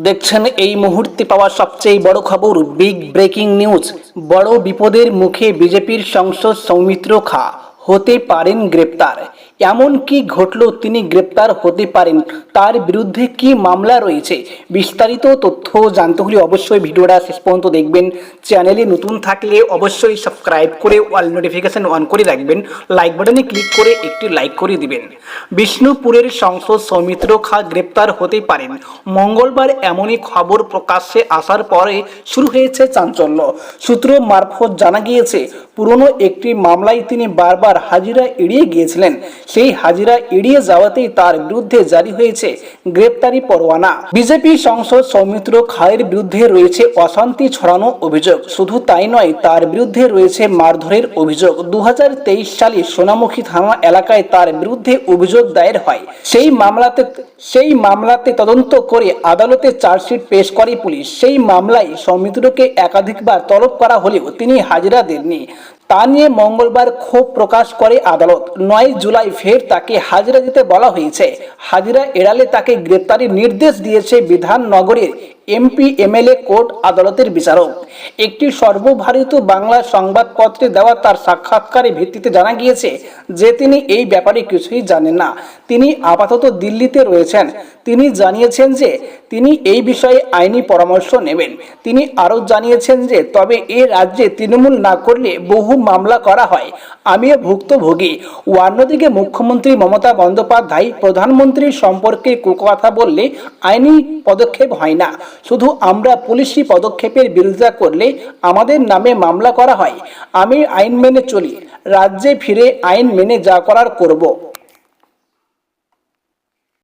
দেখছেন এই মুহূর্তে পাওয়া সবচেয়ে বড় খবর, বিগ ব্রেকিং নিউজ। বড় বিপদের মুখে বিজেপির সাংসদ সৌমিত্র খা হতে পারেন গ্রেপ্তার। এমন কি ঘটল তিনি গ্রেপ্তার হতে পারেন, তার বিরুদ্ধে কি মামলা রয়েছে? বিস্তারিত তথ্য জানতে হলে অবশ্যই ভিডিওটা শেষ পর্যন্ত দেখবেন। চ্যানেলে নতুন থাকলে অবশ্যই সাবস্ক্রাইব করে অল নোটিফিকেশন অন করে রাখবেন। লাইক বাটনে ক্লিক করে একটি লাইক করে দিবেন। বিষ্ণুপুরের সাংসদ সৌমিত্র খা গ্রেপ্তার হতে পারেন। মঙ্গলবার এমনই খবর প্রকাশ্যে আসার পরে শুরু হয়েছে চাঞ্চল্য। সূত্র মারফত জানা গিয়েছে, পুরনো একটি মামলায় তিনি বারবার হাজিরা এড়িয়ে গিয়েছিলেন। সেই হাজিরা এড়িয়ে যাওয়াতেই তার বিরুদ্ধে জারি হয়েছে গ্রেপ্তারি পরোয়ানা। বিজেপি সাংসদ সৌমিত্র খায়ের বিরুদ্ধে রয়েছে অশান্তি ছড়ানো অভিযোগ। শুধু তাই নয়, তার বিরুদ্ধে রয়েছে মারধরের অভিযোগ। 2023 সালে সোনামুখী থানা এলাকায় তার বিরুদ্ধে অভিযোগ দায়ের হয়। সেই মামলাতে তদন্ত করে আদালতে চার্জশিট পেশ করে পুলিশ। সেই মামলায় সৌমিত্রকে একাধিকবার তলব করা হলেও তিনি হাজিরা দেননি। তা নিয়ে মঙ্গলবার ক্ষোভ প্রকাশ করে আদালত। 9 জুলাই ফের তাকে হাজিরা দিতে বলা হয়েছে। হাজিরা এড়ালে তাকে গ্রেপ্তারের নির্দেশ দিয়েছে বিধাননগরের এমপি এমএলএ কোর্ট আদালতের বিচারক। একটি সর্বভারতীয় বাংলা সংবাদপত্রে দেওয়া তার সাক্ষাৎকারের ভিত্তিতে জানা গিয়েছে যে তিনি এই ব্যাপারে কিছুই জানেন না। তিনি আপাতত দিল্লিতে রয়েছেন। তিনি জানিয়েছেন যে তিনি এই বিষয়ে আইনি পরামর্শ নেবেন। তিনি আরও জানিয়েছেন যে তবে এ রাজ্যে তৃণমূল না করলে বহু মামলা করা হয়, আমিও ভুক্তভোগী। অন্যদিকে মুখ্যমন্ত্রী মমতা বন্দ্যোপাধ্যায় প্রধানমন্ত্রীর সম্পর্কে কুকথা বললে আইনি পদক্ষেপ হয় না, শুধু আমরা পুলিশি পদক্ষেপের বিরোধিতা করলে আমাদের নামে মামলা করা হয়। আমি আইন মেনে চলি, রাজ্যে ফিরে আইন মেনে যা করার করব।